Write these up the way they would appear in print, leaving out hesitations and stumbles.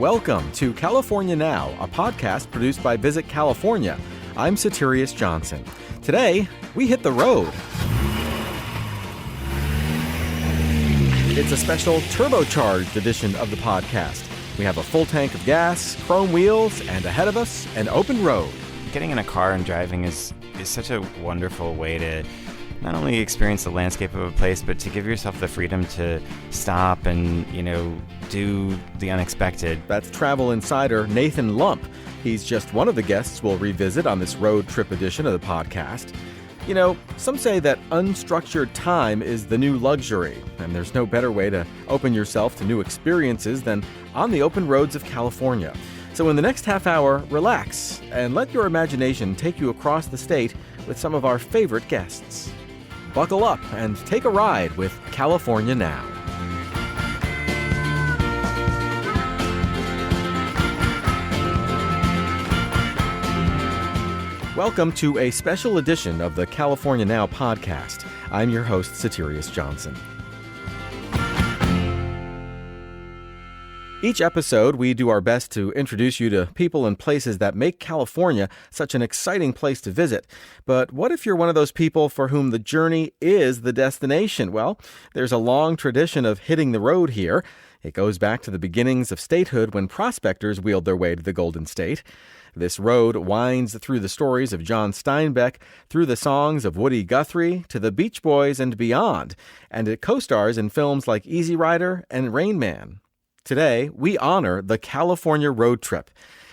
Welcome to California Now, a podcast produced by Visit California. I'm Soterios Johnson. Today, we hit the road. It's a special turbocharged edition of the podcast. We have a full tank of gas, chrome wheels, and ahead of us, an open road. Getting in a car and driving is such a wonderful way to not only experience the landscape of a place, but to give yourself the freedom to stop and, do the unexpected. That's travel insider Nathan Lump. He's just one of the guests we'll revisit on this road trip edition of the podcast. Some say that unstructured time is the new luxury, and there's no better way to open yourself to new experiences than on the open roads of California. So in the next half hour, relax and let your imagination take you across the state with some of our favorite guests. Buckle up and take a ride with California Now. Welcome to a special edition of the California Now podcast. I'm your host, Soterios Johnson. Each episode, we do our best to introduce you to people and places that make California such an exciting place to visit. But what if you're one of those people for whom the journey is the destination? Well, there's a long tradition of hitting the road here. It goes back to the beginnings of statehood when prospectors wheeled their way to the Golden State. This road winds through the stories of John Steinbeck, through the songs of Woody Guthrie, to the Beach Boys and beyond, and it co-stars in films like Easy Rider and Rain Man. Today, we honor the California road trip.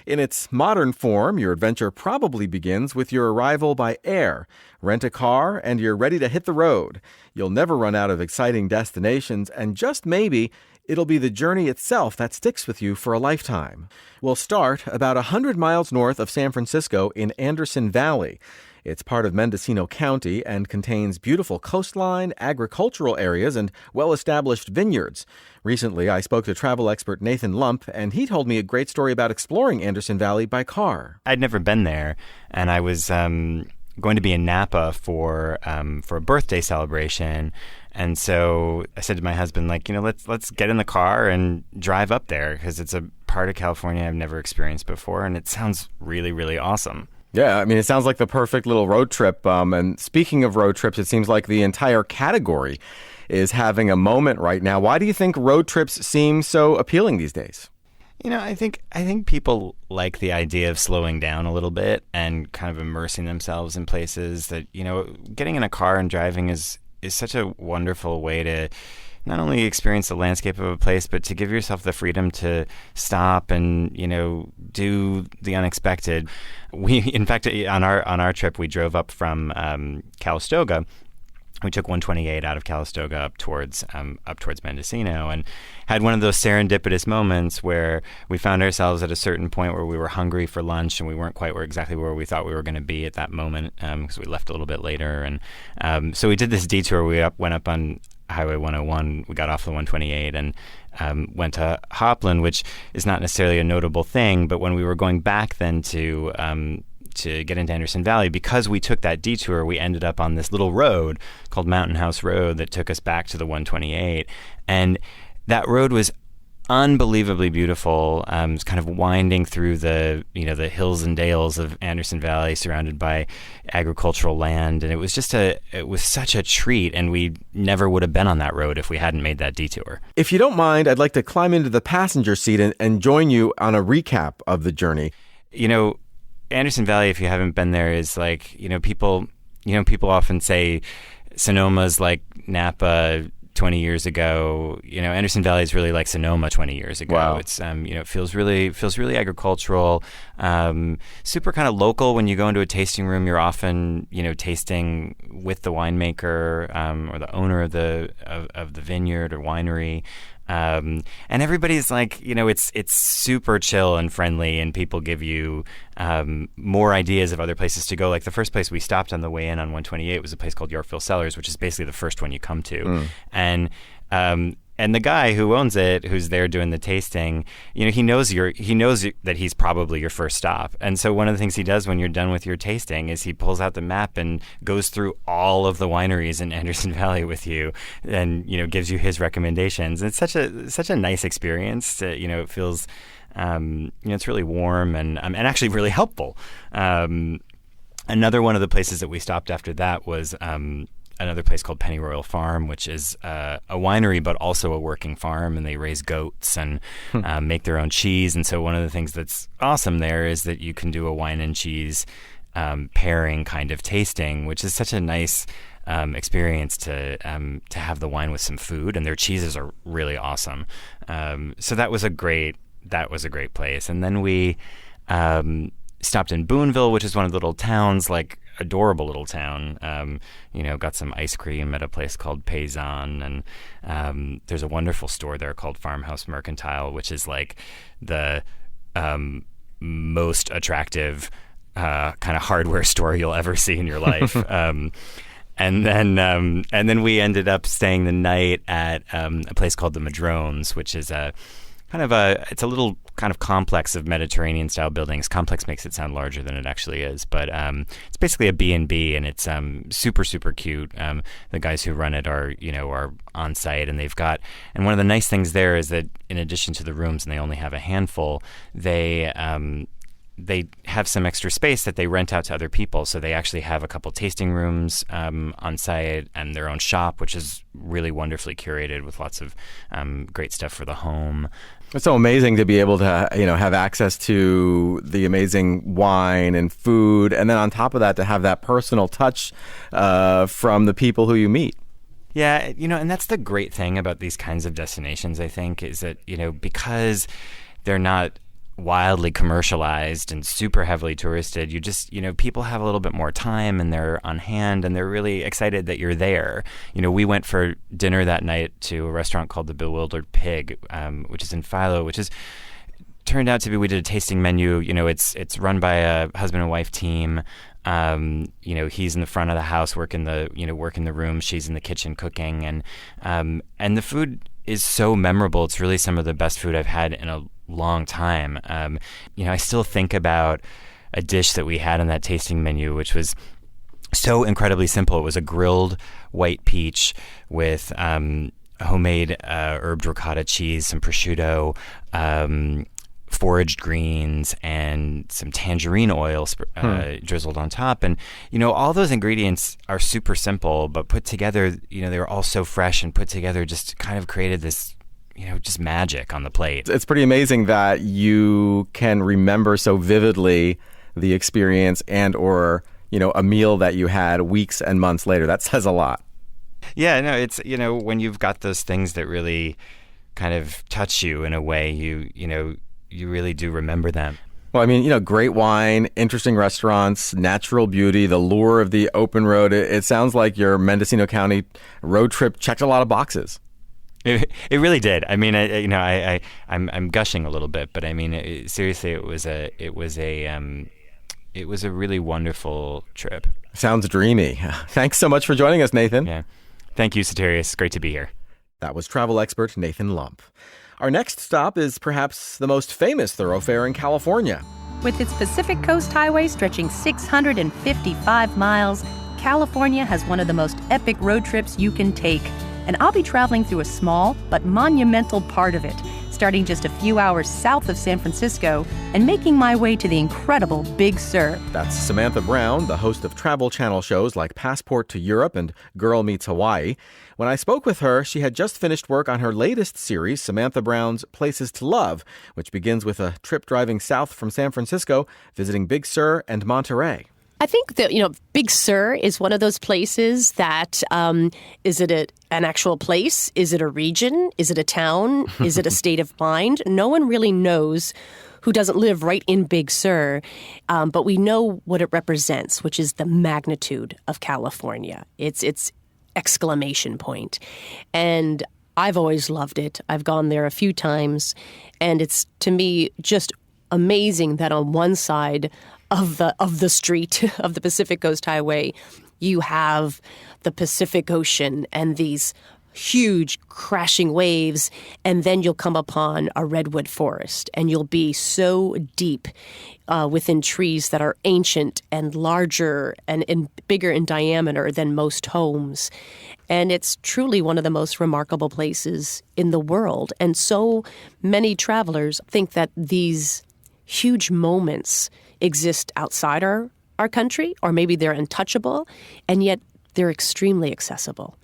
In its modern form, your adventure probably begins with your arrival by air. Rent a car, and you're ready to hit the road. You'll never run out of exciting destinations, and just maybe, it'll be the journey itself that sticks with you for a lifetime. We'll start about 100 miles north of San Francisco in Anderson Valley. It's part of Mendocino County and contains beautiful coastline, agricultural areas, and well-established vineyards. Recently, I spoke to travel expert Nathan Lump, and he told me a great story about exploring Anderson Valley by car. I'd never been there, and I was going to be in Napa for a birthday celebration. And so I said to my husband, let's get in the car and drive up there because it's a part of California I've never experienced before, and it sounds really, really awesome. Yeah, it sounds like the perfect little road trip. And speaking of road trips, it seems like the entire category is having a moment right now. Why do you think road trips seem so appealing these days? I think people like the idea of slowing down a little bit and kind of immersing themselves in places that, getting in a car and driving is such a wonderful way to not only experience the landscape of a place, but to give yourself the freedom to stop and, do the unexpected. In fact, on our trip, we drove up from Calistoga. We took 128 out of Calistoga up towards Mendocino, and had one of those serendipitous moments where we found ourselves at a certain point where we were hungry for lunch, and we weren't quite exactly where we thought we were going to be at that moment because we left a little bit later. And so we did this detour. We went up on Highway 101. We got off the 128 and went to Hopland, which is not necessarily a notable thing. But when we were going back then to get into Anderson Valley, because we took that detour, we ended up on this little road called Mountain House Road that took us back to the 128. And that road was unbelievably beautiful. It's kind of winding through the hills and dales of Anderson Valley, surrounded by agricultural land, and it was such a treat. And we never would have been on that road if we hadn't made that detour. If you don't mind, I'd like to climb into the passenger seat and join you on a recap of the journey. Anderson Valley, if you haven't been there, is like people often say Sonoma's like Napa 20 years ago. Anderson Valley is really like Sonoma 20 years ago. Wow. It's it feels really agricultural, super kind of local. When you go into a tasting room, you're often tasting with the winemaker or the owner of the vineyard or winery. And everybody's like, it's super chill and friendly, and people give you more ideas of other places to go. Like the first place we stopped on the way in on 128 was a place called Yorkville Cellars, which is basically the first one you come to. And the guy who owns it, who's there doing the tasting, he knows that he's probably your first stop. And so one of the things he does when you're done with your tasting is he pulls out the map and goes through all of the wineries in Anderson Valley with you, and gives you his recommendations. It's such a nice experience. It feels It's really warm and actually really helpful. Another one of the places that we stopped after that was another place called Pennyroyal Farm, which is a winery but also a working farm, and they raise goats and make their own cheese. And so one of the things that's awesome there is that you can do a wine and cheese pairing kind of tasting, which is such a nice experience to have the wine with some food, and their cheeses are really awesome. So that was a great place. And then we stopped in Boonville, which is one of the little towns, like adorable little town. Got some ice cream at a place called Paysan, and there's a wonderful store there called Farmhouse Mercantile, which is like the most attractive kind of hardware store you'll ever see in your life. And then we ended up staying the night at a place called the Madrones, which is it's a little kind of complex of Mediterranean style buildings. Complex makes it sound larger than it actually is, but it's basically a B&B, and it's super, super cute. The guys who run it are on site, and and one of the nice things there is that in addition to the rooms, and they only have a handful, they have some extra space that they rent out to other people. So they actually have a couple tasting rooms on site and their own shop, which is really wonderfully curated with lots of great stuff for the home. It's so amazing to be able to, have access to the amazing wine and food, and then on top of that, to have that personal touch from the people who you meet. Yeah, and that's the great thing about these kinds of destinations, I think, is that, because they're not wildly commercialized and super heavily touristed, you just, people have a little bit more time and they're on hand and they're really excited that you're there. We went for dinner that night to a restaurant called The Bewildered Pig, which is in Philo, which is turned out to be, we did a tasting menu. It's run by a husband and wife team. He's in the front of the house working the room. She's in the kitchen cooking, and the food is so memorable. It's really some of the best food I've had in a long time. I still think about a dish that we had on that tasting menu, which was so incredibly simple. It was a grilled white peach with homemade herbed ricotta cheese, some prosciutto, foraged greens, and some tangerine oil drizzled on top. And, all those ingredients are super simple, but put together, they were all so fresh and put together, just kind of created this, just magic on the plate. It's pretty amazing that you can remember so vividly the experience or, a meal that you had weeks and months later. That says a lot. Yeah, no, it's, when you've got those things that really kind of touch you in a way, you really do remember them. Well, great wine, interesting restaurants, natural beauty, the lure of the open road. It sounds like your Mendocino County road trip checked a lot of boxes. It really did. I'm gushing a little bit, but seriously, it was a really wonderful trip. Sounds dreamy. Thanks so much for joining us, Nathan. Yeah. Thank you, Soterios. It's great to be here. That was travel expert Nathan Lump. Our next stop is perhaps the most famous thoroughfare in California. With its Pacific Coast Highway stretching 655 miles, California has one of the most epic road trips you can take. And I'll be traveling through a small but monumental part of it, starting just a few hours south of San Francisco and making my way to the incredible Big Sur. That's Samantha Brown, the host of Travel Channel shows like Passport to Europe and Girl Meets Hawaii. When I spoke with her, she had just finished work on her latest series, Samantha Brown's Places to Love, which begins with a trip driving south from San Francisco, visiting Big Sur and Monterey. I think that, Big Sur is one of those places that, is it an actual place? Is it a region? Is it a town? Is it a state of mind? No one really knows who doesn't live right in Big Sur, but we know what it represents, which is the magnitude of California. It's exclamation point. And I've always loved it. I've gone there a few times, and it's, to me, just amazing that on one side of the street of the Pacific Coast Highway, you have the Pacific Ocean and these huge crashing waves, and then you'll come upon a redwood forest, and you'll be so deep within trees that are ancient and larger and bigger in diameter than most homes. And it's truly one of the most remarkable places in the world. And so many travelers think that these huge moments exist outside our country, or maybe they're untouchable, and yet they're extremely accessible.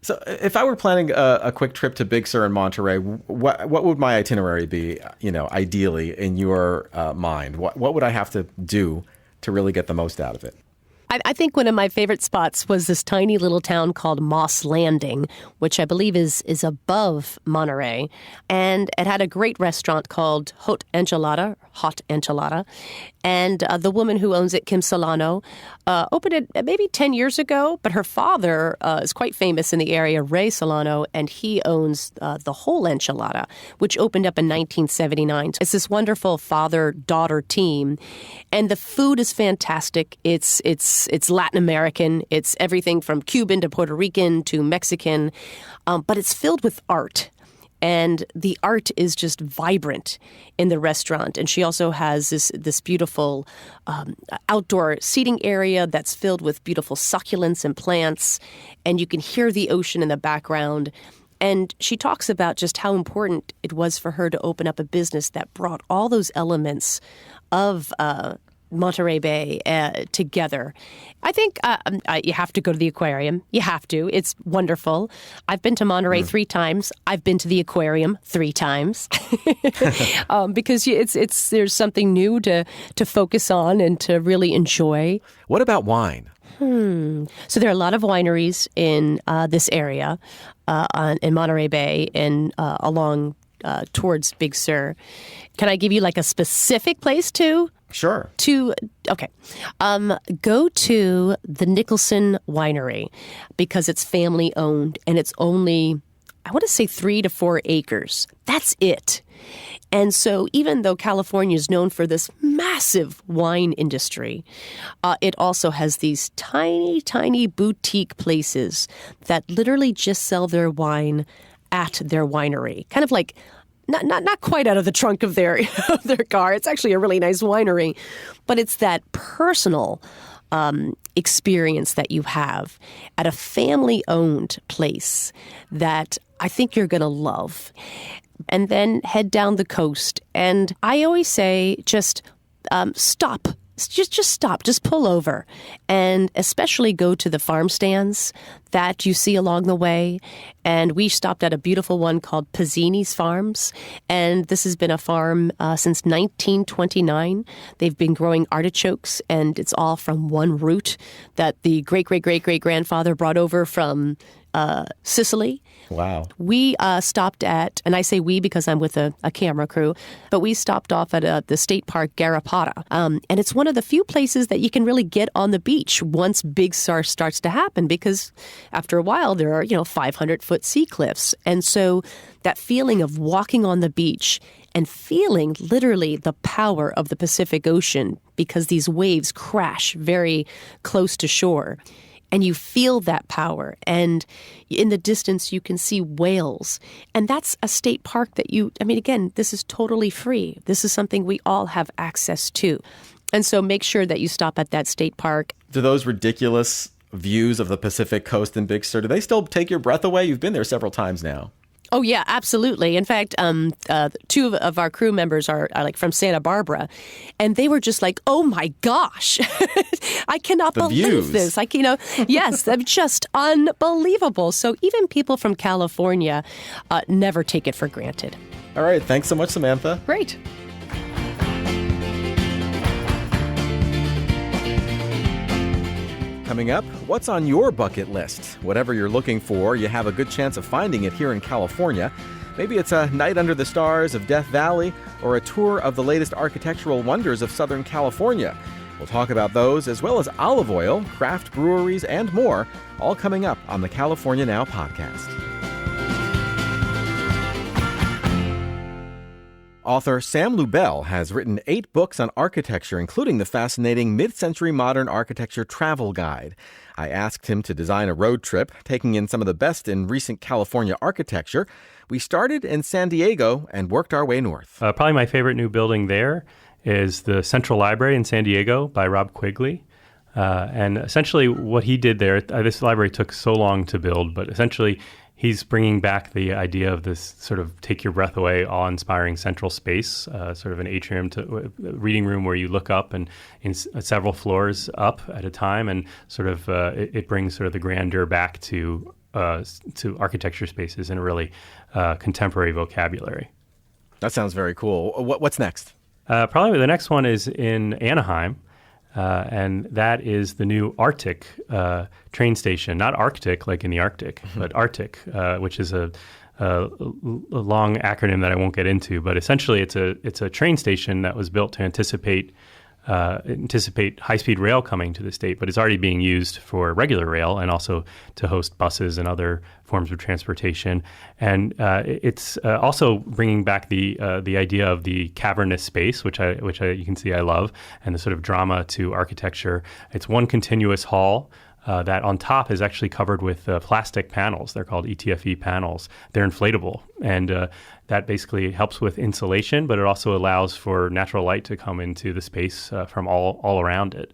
So if I were planning a quick trip to Big Sur and Monterey, what would my itinerary be, ideally in your mind? What would I have to do to really get the most out of it? I think one of my favorite spots was this tiny little town called Moss Landing, which I believe is above Monterey. And it had a great restaurant called Hot Enchilada. And the woman who owns it, Kim Solano, opened it maybe 10 years ago. But her father is quite famous in the area, Ray Solano, and he owns the whole enchilada, which opened up in 1979. It's this wonderful father-daughter team. And the food is fantastic. It's Latin American. It's everything from Cuban to Puerto Rican to Mexican. But it's filled with art. And the art is just vibrant in the restaurant. And she also has this beautiful outdoor seating area that's filled with beautiful succulents and plants. And you can hear the ocean in the background. And she talks about just how important it was for her to open up a business that brought all those elements of Monterey Bay together. I think you have to go to the aquarium. You have to. It's wonderful. I've been to Monterey 3 times. I've been to the aquarium 3 times because there's something new to focus on and to really enjoy. What about wine? So there are a lot of wineries in this area, in Monterey Bay and along towards Big Sur. Can I give you like a specific place too? Sure. Okay. Go to the Nicholson Winery because it's family owned and it's only, I want to say 3 to 4 acres. That's it. And so even though California is known for this massive wine industry, it also has these tiny, tiny boutique places that literally just sell their wine at their winery. Kind of like not quite out of the trunk of their car. It's actually a really nice winery, but it's that personal experience that you have at a family-owned place that I think you're going to love. And then head down the coast. And I always say just stop. Just stop. Just pull over. And especially go to the farm stands that you see along the way. And we stopped at a beautiful one called Pizzini's Farms. And this has been a farm since 1929. They've been growing artichokes, and it's all from one root that the great-great-great-great-grandfather brought over from Sicily. Wow. We stopped at, and I say we because I'm with a camera crew, but we stopped off at the state park Garrapata. And it's one of the few places that you can really get on the beach once Big Sur starts to happen, because after a while there are, 500-foot sea cliffs. And so that feeling of walking on the beach and feeling literally the power of the Pacific Ocean, because these waves crash very close to shore. And you feel that power. And in the distance, you can see whales. And that's a state park that again, this is totally free. This is something we all have access to. And so make sure that you stop at that state park. Do those ridiculous views of the Pacific coast in Big Sur, do they still take your breath away? You've been there several times now. Oh, yeah, absolutely. In fact, 2 of our crew members are like from Santa Barbara, and they were just like, oh, my gosh, I cannot believe this. Yes, that's just unbelievable. So even people from California never take it for granted. All right. Thanks so much, Samantha. Great. Coming up, what's on your bucket list? Whatever you're looking for, you have a good chance of finding it here in California. Maybe it's a night under the stars of Death Valley or a tour of the latest architectural wonders of Southern California. We'll talk about those as well as olive oil, craft breweries, and more, all coming up on the California Now podcast. Author Sam Lubell has written 8 books on architecture, including the fascinating Mid-Century Modern Architecture Travel Guide. I asked him to design a road trip, taking in some of the best in recent California architecture. We started in San Diego and worked our way north. Probably my favorite new building there is the Central Library in San Diego by Rob Quigley. And essentially what he did there, this library took so long to build, but essentially he's bringing back the idea of this sort of take your breath away, awe-inspiring central space, sort of an atrium to reading room where you look up and in several floors up at a time, and sort of it brings sort of the grandeur back to architecture spaces in a really contemporary vocabulary. That sounds very cool. What's next? Probably the next one is in Anaheim. And that is the new Arctic train station, not Arctic like in the Arctic, but Arctic, which is a long acronym that I won't get into. But essentially, it's a train station that was built to anticipate high-speed rail coming to the state, but it's already being used for regular rail and also to host buses and other forms of transportation. And it's also bringing back the idea of the cavernous space, which you can see I love, and the sort of drama to architecture. It's one continuous hall. That on top is actually covered with plastic panels. They're called ETFE panels. They're inflatable, and that basically helps with insulation, but it also allows for natural light to come into the space from all around it,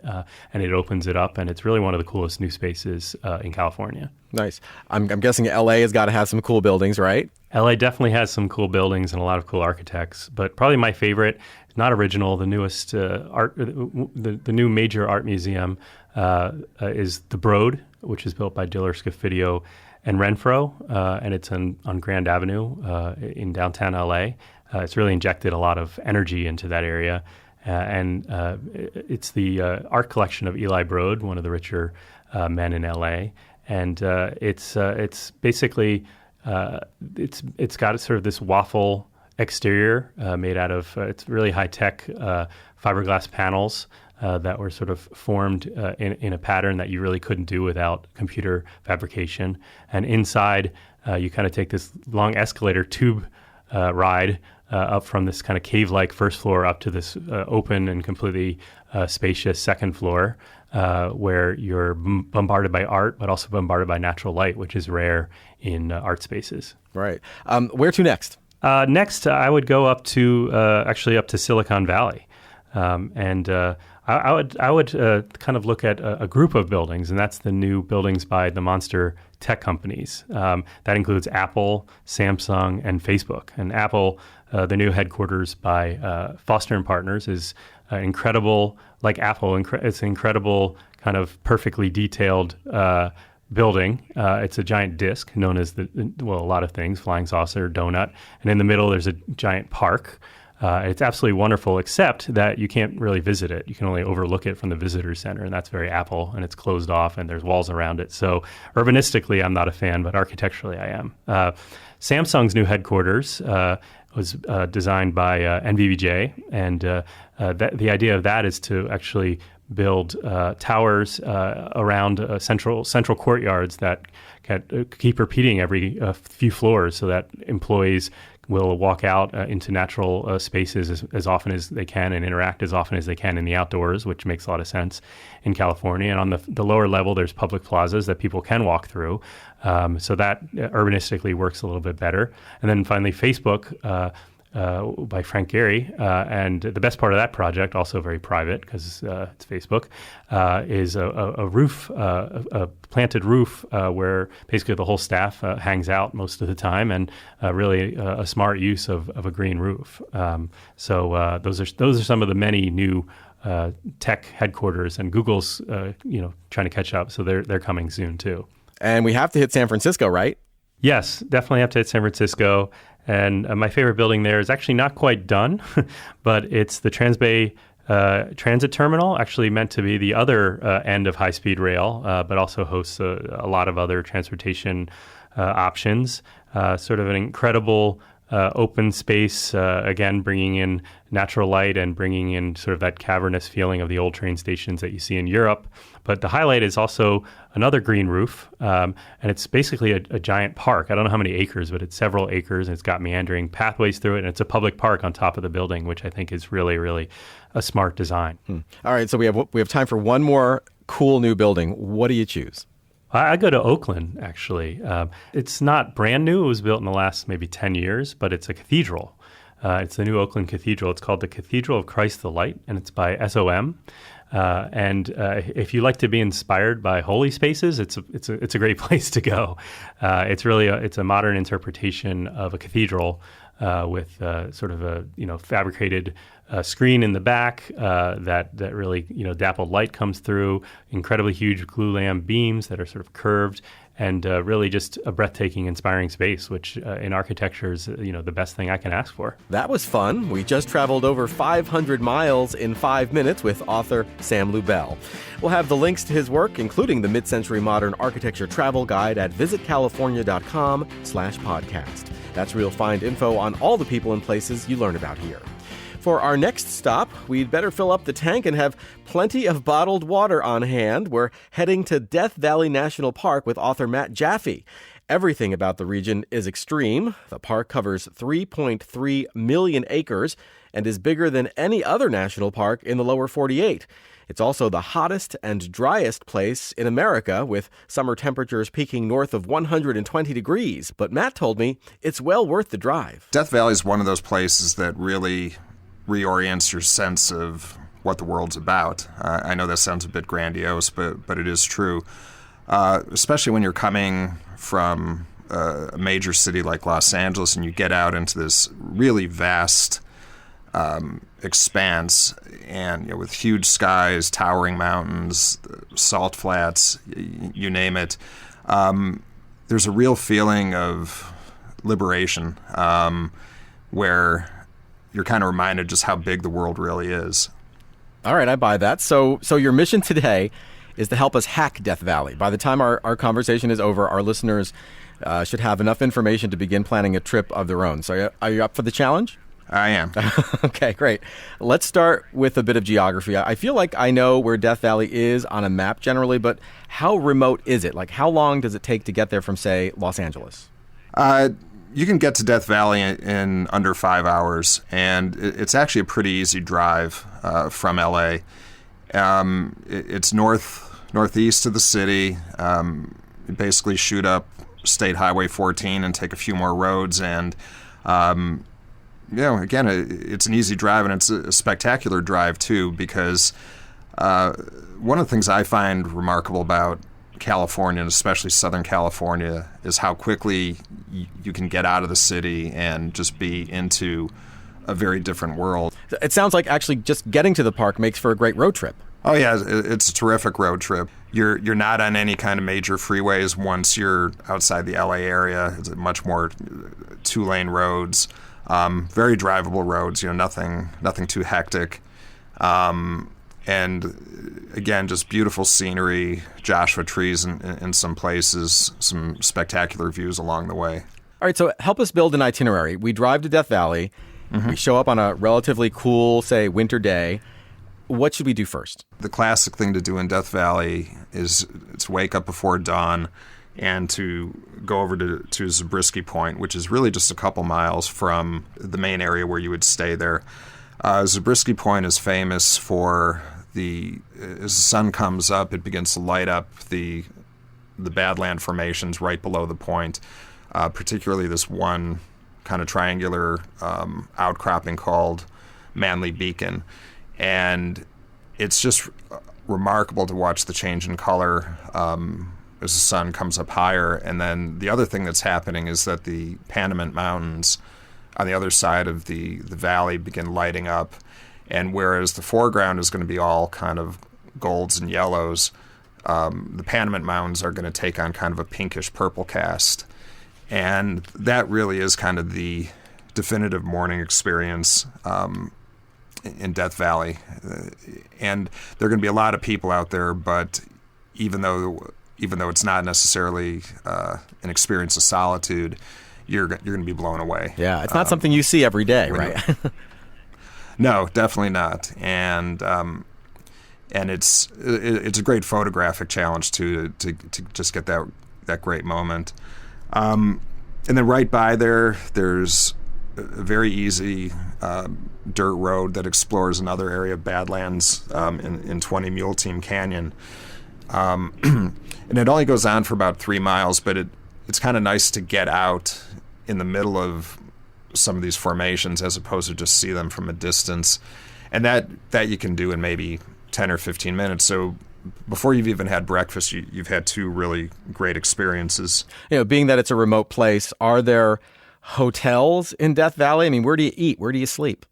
and it opens it up, and it's really one of the coolest new spaces in California. Nice. I'm guessing LA has got to have some cool buildings, right? LA definitely has some cool buildings and a lot of cool architects, but probably my favorite, not original, the newest the new major art museum is the Broad, which is built by Diller Scofidio and Renfro, and it's on Grand Avenue in downtown LA. It's really injected a lot of energy into that area, and it's the art collection of Eli Broad, one of the richer men in LA, and it's basically it's got sort of this waffle exterior made out of it's really high-tech fiberglass panels that were sort of formed in a pattern that you really couldn't do without computer fabrication. And inside, you kind of take this long escalator tube ride up from this kind of cave-like first floor up to this open and completely spacious second floor, where you're bombarded by art, but also bombarded by natural light, which is rare in art spaces. Right. Where to next? Next, I would go up to Silicon Valley, and I would kind of look at a group of buildings, and that's the new buildings by the monster tech companies. That includes Apple, Samsung, and Facebook. And Apple, the new headquarters by Foster and Partners, is incredible. Like Apple, it's an incredible kind of perfectly detailed building. It's a giant disc known as a lot of things, flying saucer, donut, and in the middle there's a giant park. It's absolutely wonderful, except that you can't really visit it. You can only overlook it from the visitor center, and that's very Apple, and it's closed off, and there's walls around it. So urbanistically, I'm not a fan, but architecturally, I am. Samsung's new headquarters was designed by NVVJ, and the idea of that is to actually build towers around central courtyards that keep repeating every few floors, so that employees will walk out into natural spaces as often as they can and interact as often as they can in the outdoors, which makes a lot of sense in California. And on the lower level, there's public plazas that people can walk through. So that urbanistically works a little bit better. And then finally, Facebook by Frank Gehry. And the best part of that project, also very private because it's Facebook, is a roof, a planted roof where basically the whole staff hangs out most of the time, and really a smart use of a green roof. So those are some of the many new tech headquarters, and Google's trying to catch up, so they're coming soon too. And we have to hit San Francisco, right? Yes, definitely have to hit San Francisco. And my favorite building there is actually not quite done, but it's the Transbay Transit Terminal, actually meant to be the other end of high-speed rail, but also hosts a lot of other transportation options. Sort of an incredible open space, again, bringing in natural light and bringing in sort of that cavernous feeling of the old train stations that you see in Europe. But the highlight is also another green roof, and it's basically a giant park. I don't know how many acres, but it's several acres, and it's got meandering pathways through it, and it's a public park on top of the building, which I think is really, really a smart design. All right, so we have time for one more cool new building, what do you choose? I go to Oakland, actually. It's not brand new. It was built in the last maybe 10 years, but it's a cathedral. It's the new Oakland Cathedral. It's called the Cathedral of Christ the Light, and it's by SOM. And if you like to be inspired by holy spaces, it's a great place to go. It's really it's a modern interpretation of a cathedral with sort of a fabricated screen in the back that really dappled light comes through, incredibly huge glue lamp beams that are sort of curved, and really just a breathtaking, inspiring space, which in architecture is the best thing I can ask for. That was fun. We just traveled over 500 miles in 5 minutes with author Sam Lubell. We'll have the links to his work, including the Mid-Century Modern Architecture Travel Guide at visitcalifornia.com/podcast. That's where you'll find info on all the people and places you learn about here. For our next stop, we'd better fill up the tank and have plenty of bottled water on hand. We're heading to Death Valley National Park with author Matt Jaffe. Everything about the region is extreme. The park covers 3.3 million acres and is bigger than any other national park in the lower 48. It's also the hottest and driest place in America, with summer temperatures peaking north of 120 degrees. But Matt told me it's well worth the drive. Death Valley is one of those places that really reorients your sense of what the world's about. I know that sounds a bit grandiose, but it is true, especially when you're coming from a major city like Los Angeles and you get out into this really vast expanse, and with huge skies, towering mountains, salt flats, you name it. There's a real feeling of liberation where you're kind of reminded just how big the world really is. All right, I buy that. So your mission today is to help us hack Death Valley. By the time our conversation is over, our listeners should have enough information to begin planning a trip of their own. So are you up for the challenge? I am. Okay, great. Let's start with a bit of geography. I feel like I know where Death Valley is on a map generally, but how remote is it? Like, how long does it take to get there from, say, Los Angeles? You can get to Death Valley in under 5 hours, and it's actually a pretty easy drive from LA. It's northeast of the city. You basically shoot up State Highway 14 and take a few more roads, and again, it's an easy drive, and it's a spectacular drive too, because one of the things I find remarkable about California, and especially Southern California, is how quickly you can get out of the city and just be into a very different world. It sounds like actually just getting to the park makes for a great road trip. Oh yeah, it's a terrific road trip. You're not on any kind of major freeways once you're outside the LA area. It's much more 2-lane roads, very drivable roads. Nothing too hectic. And again, just beautiful scenery, Joshua trees in some places, some spectacular views along the way. All right, so help us build an itinerary. We drive to Death Valley. Mm-hmm. We show up on a relatively cool, say, winter day. What should we do first? The classic thing to do in Death Valley is to wake up before dawn and to go over to Zabriskie Point, which is really just a couple miles from the main area where you would stay there. Zabriskie Point is famous for as the sun comes up, it begins to light up the Badland formations right below the point, particularly this one kind of triangular outcropping called Manly Beacon. And it's just remarkable to watch the change in color as the sun comes up higher. And then the other thing that's happening is that the Panamint Mountains on the other side of the valley begin lighting up. And whereas the foreground is going to be all kind of golds and yellows, the Panamint Mountains are going to take on kind of a pinkish purple cast. And that really is kind of the definitive morning experience in Death Valley. And there are going to be a lot of people out there, but even though it's not necessarily an experience of solitude, you're going to be blown away. Yeah, it's not something you see every day, right? No, definitely not. And it's a great photographic challenge too to just get that great moment. And then right by there's a very easy dirt road that explores another area of Badlands in 20 Mule Team Canyon. And it only goes on for about 3 miles, but it's kind of nice to get out in the middle of some of these formations as opposed to just see them from a distance. And that you can do in maybe 10 or 15 minutes. So before you've even had breakfast, you've had 2 really great experiences. Being that it's a remote place, are there hotels in Death Valley? I mean, where do you eat? Where do you sleep?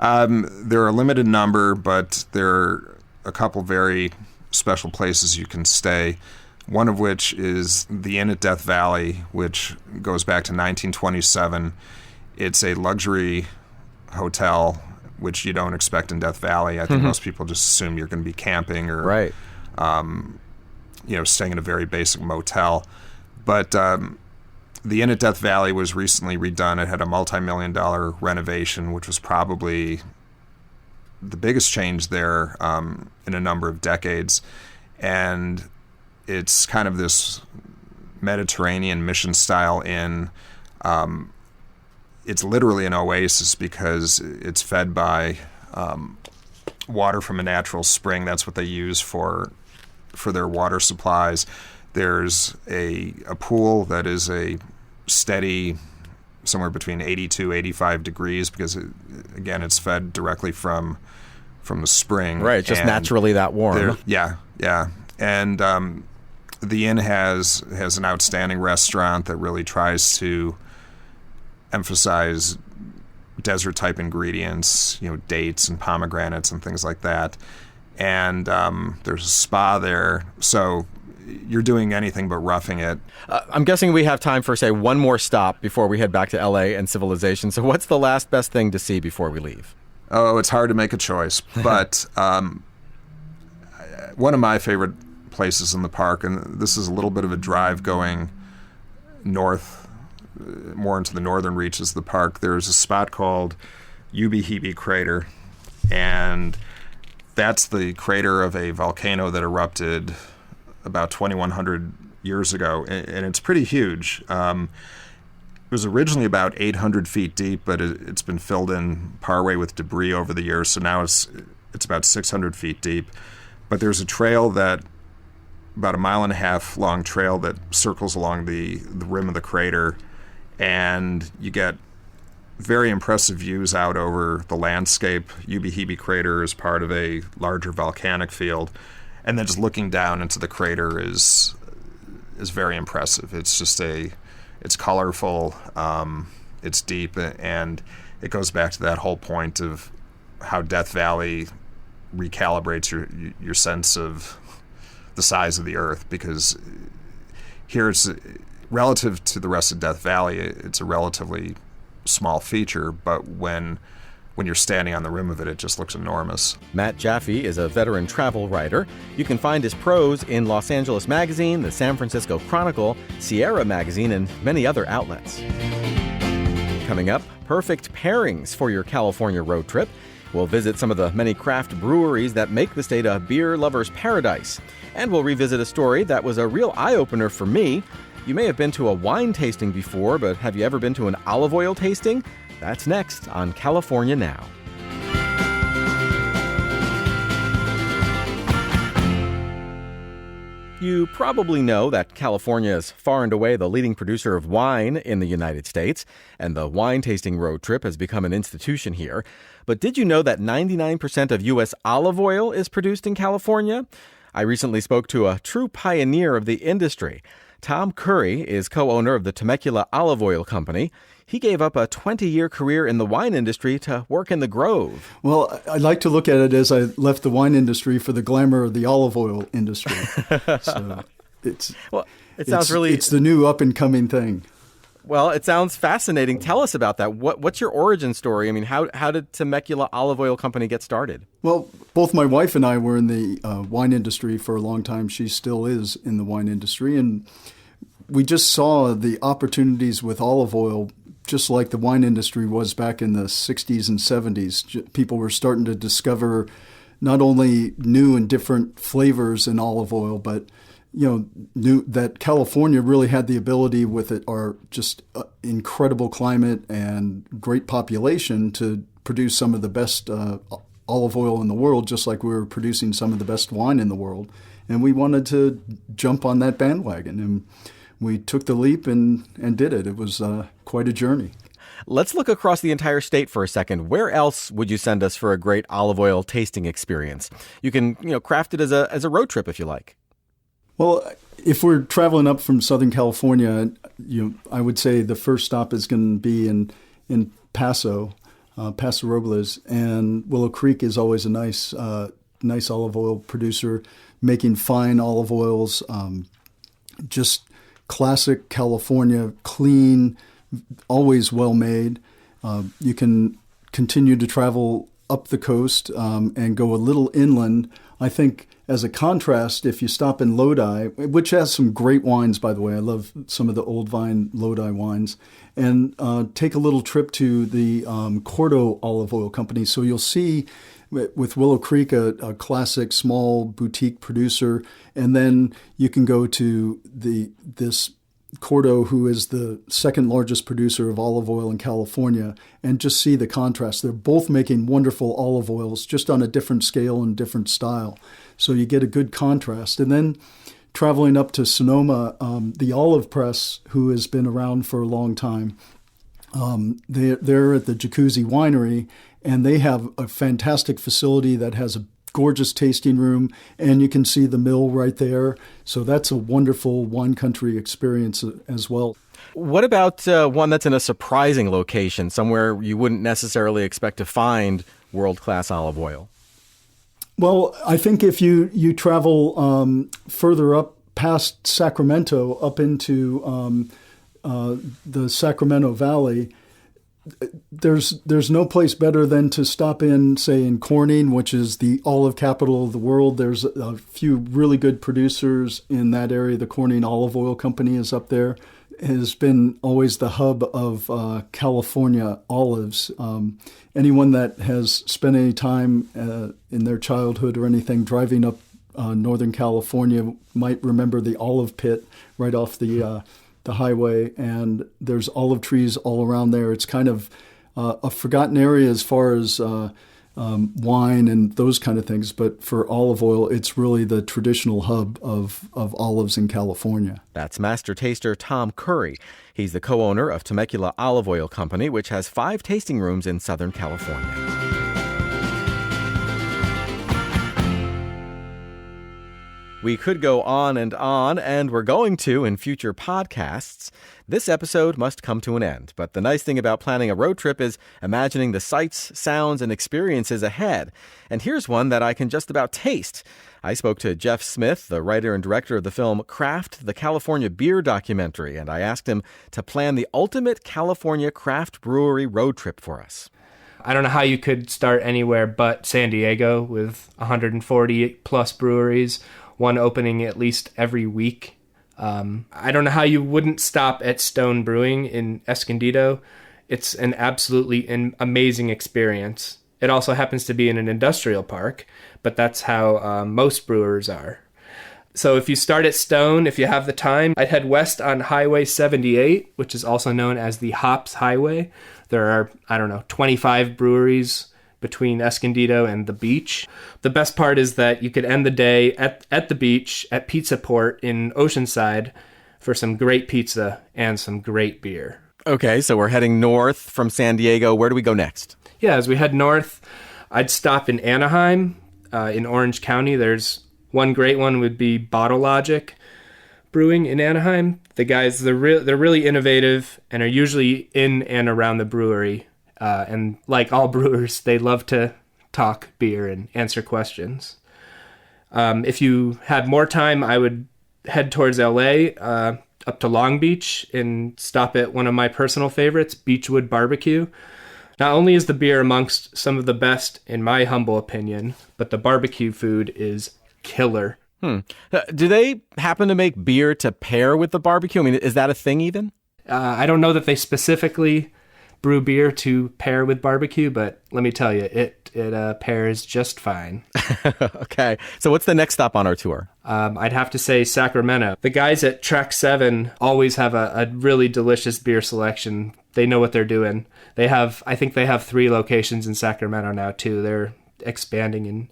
There are a limited number, but there are a couple very special places you can stay. One of which is the Inn at Death Valley, which goes back to 1927. It's a luxury hotel, which you don't expect in Death Valley. I think most people just assume you're going to be camping or right. Staying in a very basic motel. But the Inn at Death Valley was recently redone. It had a multi-million-dollar renovation, which was probably the biggest change there in a number of decades. And it's kind of this Mediterranean mission-style inn. It's literally an oasis because it's fed by water from a natural spring. That's what they use for their water supplies. There's a pool that is a steady somewhere between 82, 85 degrees because, it's fed directly from the spring. Right, just naturally that warm. Yeah. And the inn has an outstanding restaurant that really tries to emphasize desert-type ingredients, dates and pomegranates and things like that. And there's a spa there, so you're doing anything but roughing it. I'm guessing we have time for, say, one more stop before we head back to L.A. and civilization. So what's the last best thing to see before we leave? Oh, it's hard to make a choice, but one of my favorite places in the park, and this is a little bit of a drive going north, more into the northern reaches of the park. There's a spot called Ubehebe Crater, and that's the crater of a volcano that erupted about 2,100 years ago, and it's pretty huge. It was originally about 800 feet deep, but it's been filled in partway with debris over the years, so now it's about 600 feet deep. But there's a trail that, about 1.5 mile long trail that circles along the rim of the crater, and you get very impressive views out over the landscape. Ubehebe Crater is part of a larger volcanic field, and then just looking down into the crater is very impressive. It's just it's colorful, it's deep, and it goes back to that whole point of how Death Valley recalibrates your sense of the size of the earth, because here it's relative to the rest of Death Valley, it's a relatively small feature, but when you're standing on the rim of it, it just looks enormous. Matt Jaffe is a veteran travel writer. You can find his prose in Los Angeles Magazine, the San Francisco Chronicle, Sierra Magazine, and many other outlets. Coming up, perfect pairings for your California road trip. We'll visit some of the many craft breweries that make the state a beer lover's paradise. And we'll revisit a story that was a real eye-opener for me. You may have been to a wine tasting before, but have you ever been to an olive oil tasting? That's next on California Now. You probably know that California is far and away the leading producer of wine in the United States, and the wine tasting road trip has become an institution here. But did you know that 99% of U.S. olive oil is produced in California? I recently spoke to a true pioneer of the industry. Thom Curry is co-owner of the Temecula Olive Oil Co. He gave up a 20-year career in the wine industry to work in the Grove. Well, I like to look at it as I left the wine industry for the glamour of the olive oil industry. So it's the new up-and-coming thing. Well, it sounds fascinating. Tell us about that. What's your origin story? I mean, how did Temecula Olive Oil Company get started? Well, both my wife and I were in the wine industry for a long time. She still is in the wine industry. And we just saw the opportunities with olive oil, just like the wine industry was back in the 60s and 70s. People were starting to discover not only new and different flavors in olive oil, but knew that California really had the ability with our just incredible climate and great population to produce some of the best olive oil in the world, just like we were producing some of the best wine in the world. and we wanted to jump on that bandwagon. And we took the leap and did it. It was quite a journey. Let's look across the entire state for a second. Where else would you send us for a great olive oil tasting experience? You can, craft it as a road trip if you like. Well, if we're traveling up from Southern California, I would say the first stop is going to be in Paso Robles, and Willow Creek is always a nice olive oil producer, making fine olive oils, just classic California, clean, always well made. You can continue to travel up the coast and go a little inland. I think as a contrast, if you stop in Lodi, which has some great wines, by the way, I love some of the old vine Lodi wines, and take a little trip to the Cordo Olive Oil Company. So you'll see with Willow Creek a classic small boutique producer, and then you can go to this Cordo, who is the second largest producer of olive oil in California, and just see the contrast. They're both making wonderful olive oils, just on a different scale and different style. So you get a good contrast. And then traveling up to Sonoma, the Olive Press, who has been around for a long time, they're at the Jacuzzi Winery, and they have a fantastic facility that has a gorgeous tasting room, and you can see the mill right there. So that's a wonderful wine country experience as well. What about one that's in a surprising location, somewhere you wouldn't necessarily expect to find world-class olive oil? Well, I think if you travel further up past Sacramento, up into the Sacramento Valley, there's no place better than to stop in, say, in Corning, which is the olive capital of the world. There's a few really good producers in that area. The Corning Olive Oil Company is up there. It has been always the hub of California olives. Anyone that has spent any time in their childhood or anything driving up Northern California might remember the olive pit right off the highway, and there's olive trees all around there. It's kind of a forgotten area as far as wine and those kind of things, but for olive oil, it's really the traditional hub of olives in California. That's master taster Thom Curry. He's the co-owner of Temecula Olive Oil Company, which has 5 tasting rooms in Southern California. We could go on, and we're going to in future podcasts. This episode must come to an end, but the nice thing about planning a road trip is imagining the sights, sounds, and experiences ahead. And here's one that I can just about taste. I spoke to Jeff Smith, the writer and director of the film Craft, the California Beer documentary, and I asked him to plan the ultimate California craft brewery road trip for us. I don't know how you could start anywhere but San Diego with 140 plus breweries, one opening at least every week. I don't know how you wouldn't stop at Stone Brewing in Escondido. It's an absolutely amazing experience. It also happens to be in an industrial park, but that's how most brewers are. So if you start at Stone, if you have the time, I'd head west on Highway 78, which is also known as the Hops Highway. There are, 25 breweries between Escondido and the beach. The best part is that you could end the day at the beach at Pizza Port in Oceanside for some great pizza and some great beer. Okay, so we're heading north from San Diego. Where do we go next? Yeah, as we head north, I'd stop in Anaheim, in Orange County. There's one great one would be Bottle Logic Brewing in Anaheim. The guys, they're really innovative and are usually in and around the brewery. And like all brewers, they love to talk beer and answer questions. If you had more time, I would head towards LA, up to Long Beach, and stop at one of my personal favorites, Beechwood Barbecue. Not only is the beer amongst some of the best, in my humble opinion, but the barbecue food is killer. Do they happen to make beer to pair with the barbecue? I mean, is that a thing even? I don't know that they specifically brew beer to pair with barbecue, but let me tell you, it pairs just fine. Okay, so what's the next stop on our tour? I'd have to say Sacramento. The guys at Track 7 always have a really delicious beer selection. They know what they're doing. I think they have 3 locations in Sacramento now too. They're expanding in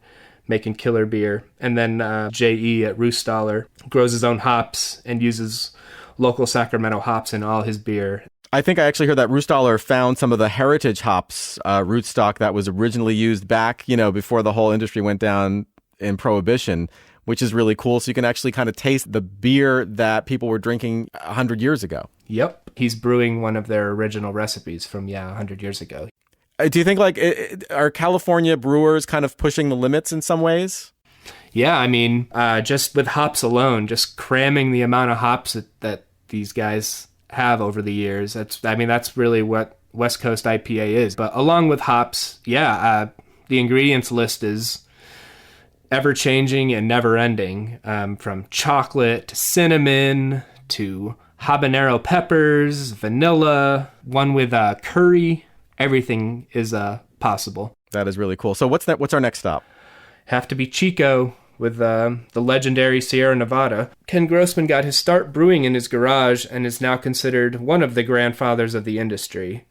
making killer beer. And then J.E. at Roostaller grows his own hops and uses local Sacramento hops in all his beer. I think I actually heard that Roostaller found some of the heritage hops rootstock that was originally used back, before the whole industry went down in Prohibition, which is really cool. So you can actually kind of taste the beer that people were drinking 100 years ago. Yep. He's brewing one of their original recipes from, 100 years ago. Do you think, are California brewers kind of pushing the limits in some ways? Yeah, I mean, just with hops alone, just cramming the amount of hops that these guys have over the years. That's really what West Coast IPA is. But along with hops, the ingredients list is ever-changing and never-ending, from chocolate to cinnamon to habanero peppers, vanilla, one with curry. Everything is possible. That is really cool. So what's our next stop? Have to be Chico with the legendary Sierra Nevada. Ken Grossman got his start brewing in his garage and is now considered one of the grandfathers of the industry.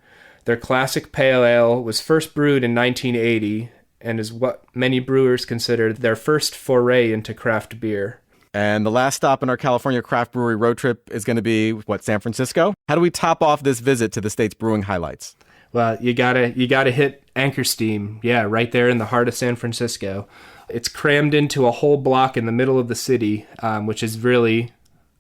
Their classic pale ale was first brewed in 1980 and is what many brewers consider their first foray into craft beer. And the last stop in our California craft brewery road trip is going to be, San Francisco? How do we top off this visit to the state's brewing highlights? Well, you gotta hit Anchor Steam. Yeah, right there in the heart of San Francisco. It's crammed into a whole block in the middle of the city, which is really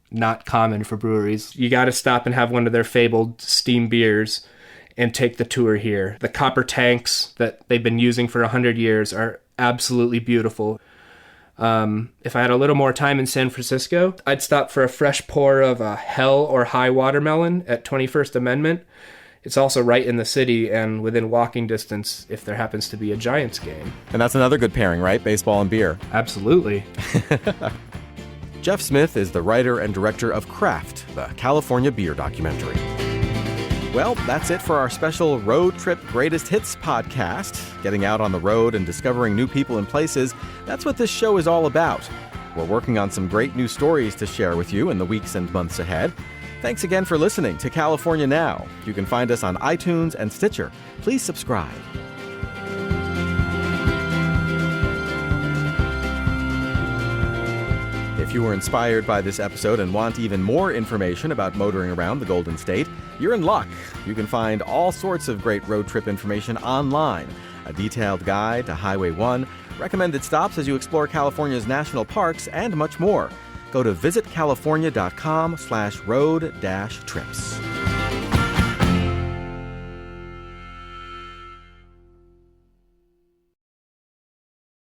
not common for breweries. You gotta stop and have one of their fabled steam beers and take the tour here. The copper tanks that they've been using for 100 years are absolutely beautiful. If I had a little more time in San Francisco, I'd stop for a fresh pour of a Hell or High Watermelon at 21st Amendment. It's also right in the city and within walking distance if there happens to be a Giants game. And that's another good pairing, right? Baseball and beer. Absolutely. Jeff Smith is the writer and director of Craft, the California beer documentary. Well, that's it for our special Road Trip Greatest Hits podcast. Getting out on the road and discovering new people and places, that's what this show is all about. We're working on some great new stories to share with you in the weeks and months ahead. Thanks again for listening to California Now. You can find us on iTunes and Stitcher. Please subscribe. If you were inspired by this episode and want even more information about motoring around the Golden State, you're in luck. You can find all sorts of great road trip information online. A detailed guide to Highway 1, recommended stops as you explore California's national parks, and much more. Go to visitcalifornia.com/road-trips.